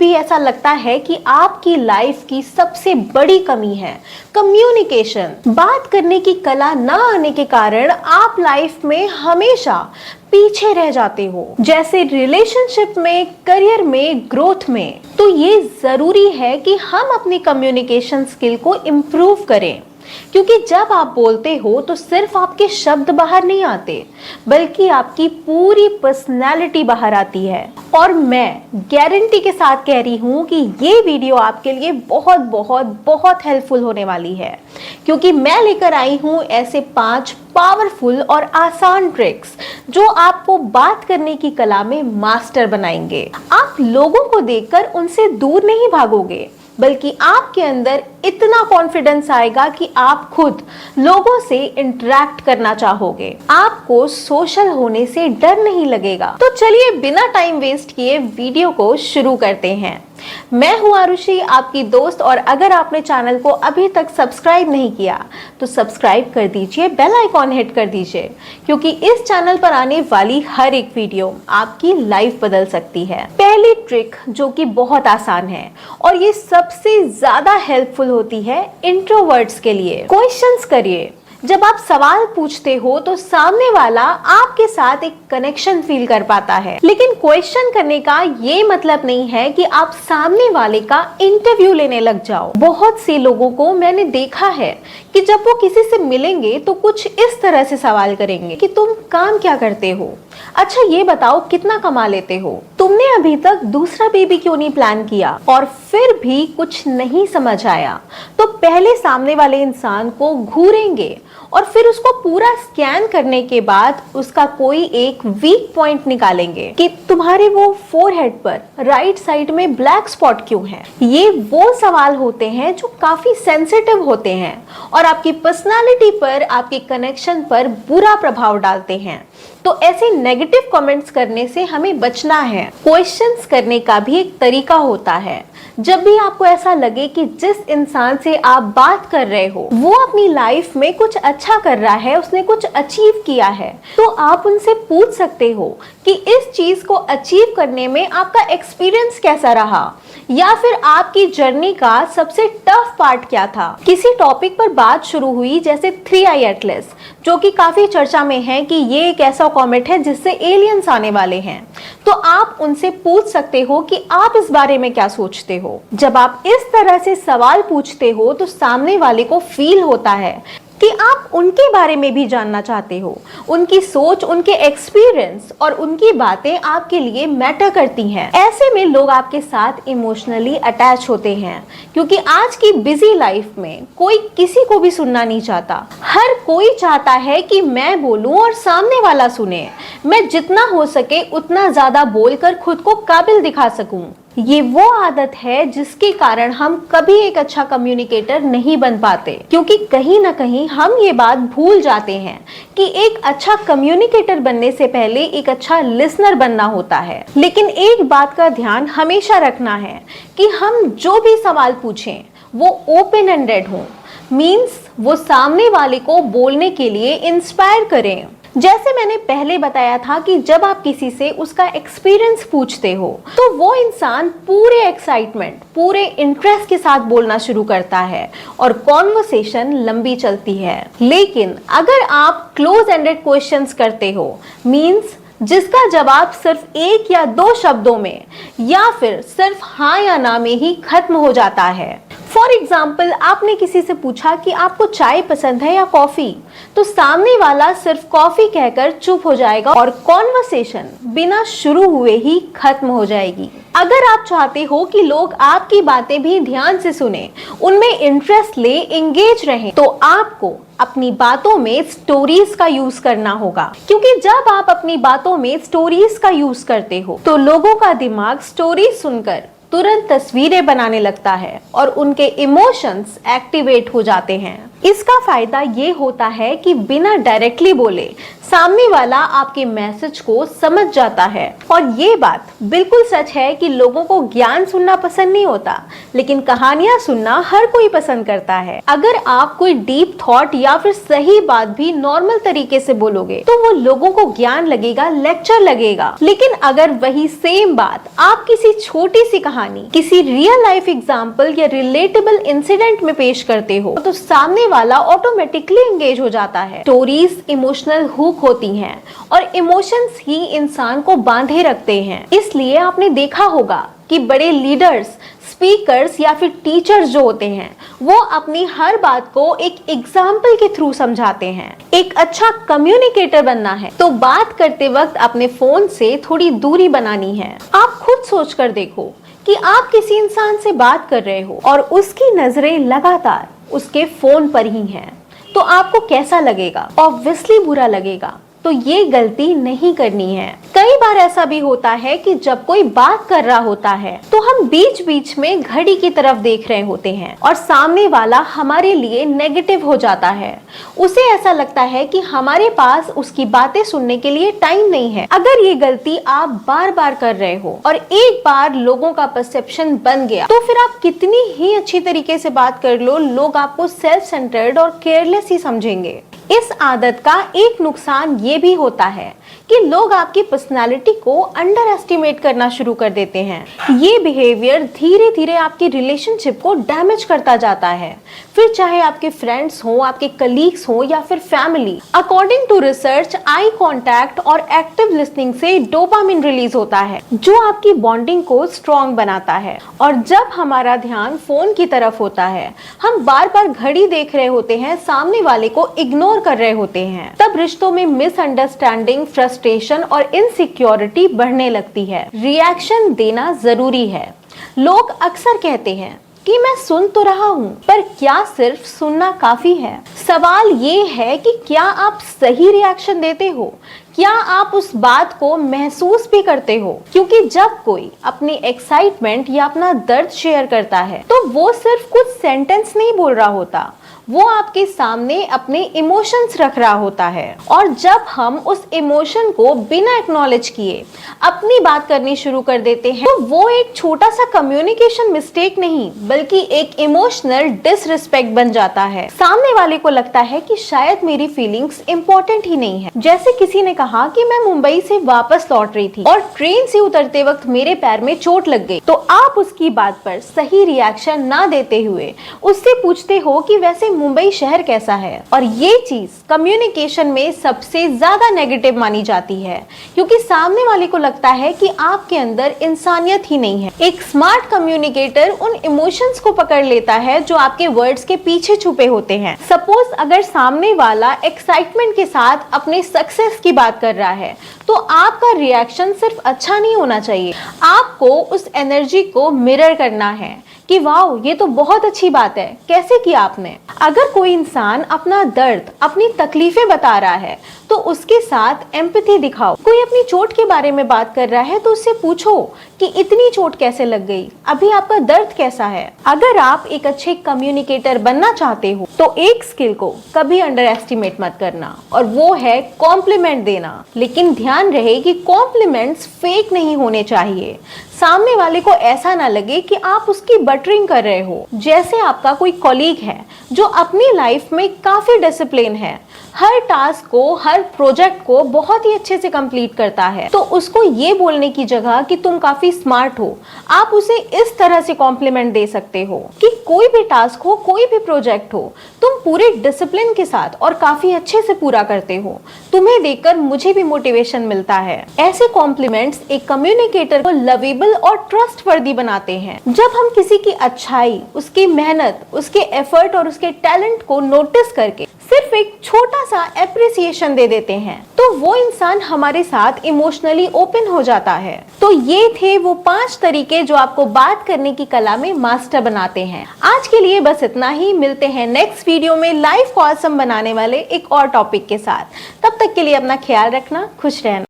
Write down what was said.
भी ऐसा लगता है कि आपकी लाइफ की सबसे बड़ी कमी है कम्युनिकेशन। बात करने की कला ना आने के कारण आप लाइफ में हमेशा पीछे रह जाते हो, जैसे रिलेशनशिप में, करियर में, ग्रोथ में। तो ये जरूरी है कि हम अपनी कम्युनिकेशन स्किल को इम्प्रूव करें, क्योंकि जब आप बोलते हो तो सिर्फ आपके शब्द बाहर नहीं आते, बल्कि आपकी पूरी पर्सनैलिटी बाहर आती है। और मैं गारंटी के साथ कह रही हूं कि ये वीडियो आपके लिए बहुत बहुत बहुत हेल्पफुल होने वाली है, क्योंकि मैं लेकर आई हूं ऐसे 5 पावरफुल और आसान ट्रिक्स जो आपको बात करने की कला में मास्टर बनाएंगे। आप लोगों को देखकर उनसे दूर नहीं भागोगे, बल्कि आपके अंदर इतना कॉन्फिडेंस आएगा कि आप खुद लोगों से इंटरेक्ट करना चाहोगे। आपको सोशल होने से डर नहीं लगेगा। तो चलिए बिना टाइम वेस्ट किए वीडियो को शुरू करते हैं। मैं हूं आरुषि, आपकी दोस्त, और अगर आपने चैनल को अभी तक सब्सक्राइब नहीं किया तो सब्सक्राइब कर दीजिए, बेल आइकॉन हिट कर दीजिए, क्योंकि इस चैनल पर आने वाली हर एक वीडियो आपकी लाइफ बदल सकती है। पहली ट्रिक जो कि बहुत आसान है और ये सबसे ज्यादा हेल्पफुल होती है इंट्रोवर्ट्स के लिए। क्वेश्चंस करिए। जब आप सवाल पूछते हो तो सामने वाला आपके साथ एक कनेक्शन फील कर पाता है। लेकिन क्वेश्चन करने का ये मतलब नहीं है कि आप सामने वाले का इंटरव्यू लेने लग जाओ। बहुत से लोगों को मैंने देखा है कि जब वो किसी से मिलेंगे तो कुछ इस तरह से सवाल करेंगे कि तुम काम क्या करते हो, अच्छा ये बताओ कितना कमा लेते हो, तुमने अभी तक दूसरा बेबी क्यों नहीं प्लान किया। और फिर भी कुछ नहीं समझ आया तो पहले सामने वाले इंसान को घूरेंगे और फिर उसको पूरा स्कैन करने के बाद उसका कोई एक वीक पॉइंट निकालेंगे कि तुम्हारे वो फोरहेड पर राइट साइड में ब्लैक स्पॉट क्यों है। ये वो सवाल होते हैं जो काफी सेंसिटिव होते हैं और आपकी पर्सनालिटी पर, आपके कनेक्शन पर बुरा प्रभाव डालते हैं। तो ऐसे नेगेटिव कमेंट्स करने से हमें बचना है। क्वेश्चंस करने का भी एक तरीका होता है। जब भी आपको ऐसा लगे कि जिस इंसान से आप बात कर रहे हो वो अपनी लाइफ में कुछ अच्छा कर रहा है, उसने कुछ अचीव किया है, तो आप उनसे पूछ सकते हो कि इस चीज को अचीव करने में आपका एक्सपीरियंस कैसा रहा, या फिर आपकी जर्नी का सबसे टफ पार्ट क्या था। किसी टॉपिक पर बात शुरू हुई, जैसे 3i एटलस, जो कि काफी चर्चा में है कि ये एक ऐसा कॉमेट है जिससे एलियंस आने वाले हैं, तो आप उनसे पूछ सकते हो कि आप इस बारे में क्या सोचते हो। जब आप इस तरह से सवाल पूछते हो तो सामने वाले को फील होता है कि आप उनके बारे में भी जानना चाहते हो। उनकी सोच, उनके एक्सपीरियंस और उनकी बातें आपके लिए मैटर करती हैं। ऐसे में लोग आपके साथ इमोशनली अटैच होते हैं, क्योंकि आज की बिजी लाइफ में कोई किसी को भी सुनना नहीं चाहता। हर कोई चाहता है कि मैं बोलूं और सामने वाला सुने। मैं जितना हो सके उतना ज्यादा बोलकर खुद को काबिल दिखा सकूं। ये वो आदत है जिसके कारण हम कभी एक अच्छा कम्युनिकेटर नहीं बन पाते, क्योंकि कहीं ना कहीं हम ये बात भूल जाते हैं कि एक अच्छा कम्युनिकेटर बनने से पहले एक अच्छा लिसनर बनना होता है। लेकिन एक बात का ध्यान हमेशा रखना है कि हम जो भी सवाल पूछें वो ओपन एंडेड हो, मीन्स वो सामने वाले को बोलने के लिए इंस्पायर करें। जैसे मैंने पहले बताया था कि जब आप किसी से उसका एक्सपीरियंस पूछते हो तो वो इंसान पूरे एक्साइटमेंट, पूरे इंटरेस्ट के साथ बोलना शुरू करता है और कॉन्वर्सेशन लंबी चलती है। लेकिन अगर आप क्लोज एंडेड क्वेश्चंस करते हो, मींस जिसका जवाब सिर्फ 1 या 2 शब्दों में या फिर सिर्फ हाँ या ना में ही खत्म हो जाता है। फॉर एग्जाम्पल, आपने किसी से पूछा कि आपको चाय पसंद है या कॉफी, तो सामने वाला सिर्फ कॉफी कहकर चुप हो जाएगा और कॉन्वर्सेशन बिना शुरू हुए ही खत्म हो जाएगी। अगर आप चाहते हो कि लोग आपकी बातें भी ध्यान से सुने, उनमें इंटरेस्ट ले, एंगेज रहें, तो आपको अपनी बातों में स्टोरीज का यूज करना होगा। क्योंकि जब आप अपनी बातों में स्टोरीज का यूज करते हो तो लोगों का दिमाग स्टोरीज सुनकर तुरंत तस्वीरें बनाने लगता है और उनके इमोशंस एक्टिवेट हो जाते हैं। इसका फायदा ये होता है कि बिना डायरेक्टली बोले सामने वाला आपके मैसेज को समझ जाता है। और ये बात बिल्कुल सच है कि लोगों को ज्ञान सुनना पसंद नहीं होता, लेकिन कहानियां सुनना हर कोई पसंद करता है। अगर आप कोई डीप थॉट या फिर सही बात भी नॉर्मल तरीके से बोलोगे तो वो लोगों को ज्ञान लगेगा, लेक्चर लगेगा। लेकिन अगर वही सेम बात आप किसी छोटी सी कहानी, किसी रियल लाइफ एग्जाम्पल या रिलेटेबल इंसिडेंट में पेश करते हो तो सामने वाला ऑटोमेटिकली एंगेज हो जाता है। स्टोरीज इमोशनल हुक होती हैं और इमोशंस ही इंसान को बांधे रखते हैं। इसलिए आपने देखा होगा कि बड़े लीडर्स, स्पीकर्स या फिर टीचर्स जो होते हैं वो अपनी हर बात को एक एग्जाम्पल के थ्रू समझाते हैं। एक अच्छा कम्युनिकेटर बनना है तो बात करते वक्त अपने फोन से थोड़ी दूरी बनानी है। आप खुद सोच कर देखो कि आप किसी इंसान से बात कर रहे हो और उसकी नजरें लगातार उसके फोन पर ही हैं, तो आपको कैसा लगेगा? ऑब्वियसली बुरा लगेगा। तो ये गलती नहीं करनी है। कई बार ऐसा भी होता है कि जब कोई बात कर रहा होता है तो हम बीच बीच में घड़ी की तरफ देख रहे होते हैं और सामने वाला हमारे लिए नेगेटिव हो जाता है। उसे ऐसा लगता है कि हमारे पास उसकी बातें सुनने के लिए टाइम नहीं है। अगर ये गलती आप बार बार कर रहे हो और एक बार लोगों का परसेप्शन बन गया तो फिर आप कितनी ही अच्छी तरीके से बात कर लो, लोग आपको सेल्फ सेंटर्ड और केयरलेस ही समझेंगे। इस आदत का एक नुकसान ये भी होता है कि लोग आपकी पर्सनालिटी को अंडर एस्टिमेट करना शुरू कर देते हैं। ये बिहेवियर धीरे धीरे आपकी रिलेशनशिप को डैमेज करता जाता है, फिर चाहे आपके फ्रेंड्स हो, आपके कलीग्स हो या फिर family. According to research, eye contact और एक्टिव लिसनिंग से डोपामिन रिलीज होता है जो आपकी बॉन्डिंग को स्ट्रॉन्ग बनाता है। और जब हमारा ध्यान फोन की तरफ होता है, हम बार बार घड़ी देख रहे होते हैं, सामने वाले को इग्नोर कर रहे होते हैं, तब रिश्तों में मिसअंडरस्टैंडिंग, फ्रस्ट्रेशन और इनसिक्योरिटी बढ़ने लगती है। रिएक्शन देना जरूरी है। लोग अक्सर कहते हैं कि मैं सुन तो रहा हूँ, पर क्या सिर्फ सुनना काफी है? सवाल ये है कि क्या आप सही रिएक्शन देते हो? क्या आप उस बात को महसूस भी करते हो? क्योंकि जब कोई अपनी एक्साइटमेंट या अपना दर्द शेयर करता है तो वो सिर्फ कुछ सेंटेंस नहीं बोल रहा होता, वो आपके सामने अपने इमोशंस रख रहा होता है। और जब हम उस इमोशन को बिना एक्नॉलेज किए अपनी बात करनी शुरू कर देते हैं तो वो एक छोटा सा कम्युनिकेशन मिस्टेक नहीं बल्कि एक इमोशनल डिसरिस्पेक्ट बन जाता है। सामने वाले को लगता है कि शायद मेरी फीलिंग्स इंपॉर्टेंट ही नहीं है। जैसे किसी ने कहा कि मैं मुंबई से वापस लौट रही थी और ट्रेन से उतरते वक्त मेरे पैर में चोट लग गई, तो आप उसकी बात पर सही रिएक्शन ना देते हुए उससे पूछते हो कि वैसे मुंबई शहर कैसा है। और ये चीज कम्युनिकेशन में सबसे ज्यादा नेगेटिव मानी जाती है क्योंकि सामने वाले को लगता है कि आपके अंदर इंसानियत ही नहीं है। एक स्मार्ट कम्युनिकेटर उन इमोशंस को पकड़ लेता है जो आपके वर्ड्स के पीछे छुपे होते हैं। सपोज अगर सामने वाला एक्साइटमेंट के साथ अपने सक्सेस की बात कर रहा है तो आपका रिएक्शन सिर्फ अच्छा नहीं होना चाहिए, आपको उस एनर्जी को मिरर करना है कि वाओ ये तो बहुत अच्छी बात है, कैसे किया आपने। अगर कोई इंसान अपना दर्द, अपनी तकलीफें बता रहा है तो उसके साथ एम्पैथी दिखाओ। कोई अपनी चोट के बारे में बात कर रहा है तो उससे पूछो कि इतनी चोट कैसे लग गई, अभी आपका दर्द कैसा है। अगर आप एक अच्छे कम्युनिकेटर बनना चाहते हो तो एक स्किल को कभी अंडर एस्टिमेट मत करना और वो है कॉम्प्लीमेंट देना। लेकिन ध्यान रहे कि कॉम्प्लीमेंट्स फेक नहीं होने चाहिए। सामने वाले को ऐसा ना लगे कि आप उसकी बटरिंग कर रहे हो। जैसे आपका कोई कॉलीग है जो अपनी लाइफ में काफी डिसिप्लिन है, हर टास्क को, हर प्रोजेक्ट को बहुत ही अच्छे से कंप्लीट करता है, तो उसको ये बोलने की जगह कि तुम काफी स्मार्ट हो, आप उसे इस तरह से कॉम्प्लीमेंट दे सकते हो कि कोई भी टास्क हो, कोई भी प्रोजेक्ट हो, तुम पूरे डिसिप्लिन के साथ और काफी अच्छे से पूरा करते हो, तुम्हें देखकर मुझे भी मोटिवेशन मिलता है। ऐसे कॉम्प्लीमेंट्स एक कम्युनिकेटर को लवेबल और ट्रस्टवर्दी बनाते हैं। जब हम किसी की अच्छाई, उसकी मेहनत, उसके एफर्ट और उसके टैलेंट को नोटिस करके सिर्फ एक छोटा सा एप्रिसिएशन दे देते हैं तो वो इंसान हमारे साथ इमोशनली ओपन हो जाता है। तो ये थे वो 5 तरीके जो आपको बात करने की कला में मास्टर बनाते हैं। आज के लिए बस इतना ही। मिलते हैं नेक्स्ट वीडियो में लाइफ को ऑसम बनाने वाले एक और टॉपिक के साथ। तब तक के लिए अपना ख्याल रखना, खुश रहना।